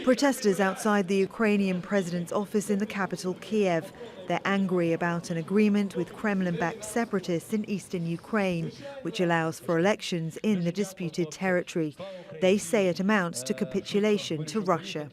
Protesters outside the Ukrainian president's office in the capital, Kiev. They're angry about an agreement with Kremlin-backed separatists in eastern Ukraine, which allows for elections in the disputed territory. They say it amounts to capitulation to Russia.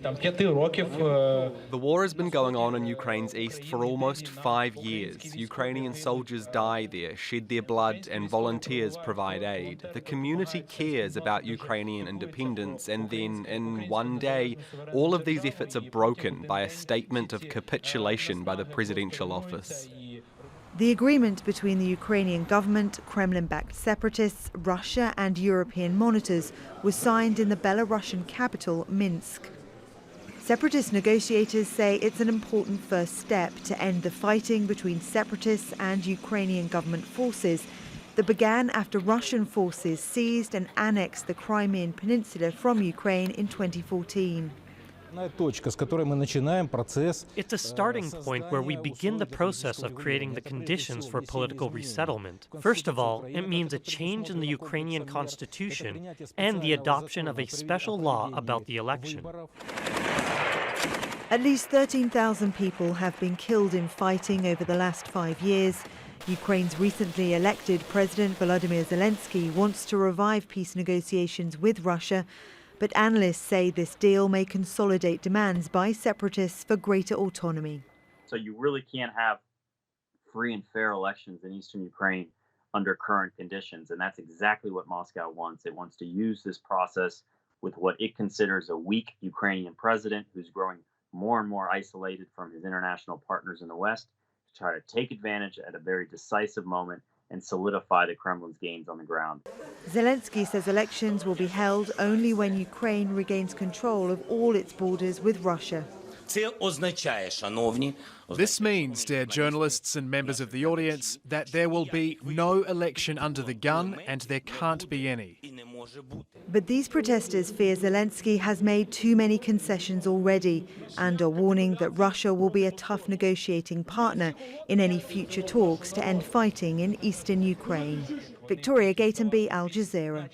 The war has been going on in Ukraine's east for almost 5 years. Ukrainian soldiers die there, shed their blood, and volunteers provide aid. The community cares about Ukrainian independence, and then, in one day, all of these efforts are broken by a statement of capitulation by the presidential office. The agreement between the Ukrainian government, Kremlin-backed separatists, Russia and European monitors was signed in the Belarusian capital, Minsk. Separatist negotiators say it's an important first step to end the fighting between separatists and Ukrainian government forces that began after Russian forces seized and annexed the Crimean Peninsula from Ukraine in 2014. It's a starting point where we begin the process of creating the conditions for political resettlement. First of all, it means a change in the Ukrainian constitution and the adoption of a special law about the election. At least 13,000 people have been killed in fighting over the last 5 years. Ukraine's recently elected President Volodymyr Zelensky wants to revive peace negotiations with Russia, but analysts say this deal may consolidate demands by separatists for greater autonomy. So you really can't have free and fair elections in eastern Ukraine under current conditions, and that's exactly what Moscow wants. It wants to use this process with what it considers a weak Ukrainian president who's growing more and more isolated from his international partners in the West, to try to take advantage at a very decisive moment and solidify the Kremlin's gains on the ground. Zelensky says elections will be held only when Ukraine regains control of all its borders with Russia. This means, dear journalists and members of the audience, that there will be no election under the gun, and there can't be any. But these protesters fear Zelensky has made too many concessions already and are warning that Russia will be a tough negotiating partner in any future talks to end fighting in eastern Ukraine. Victoria Gatenby, Al Jazeera.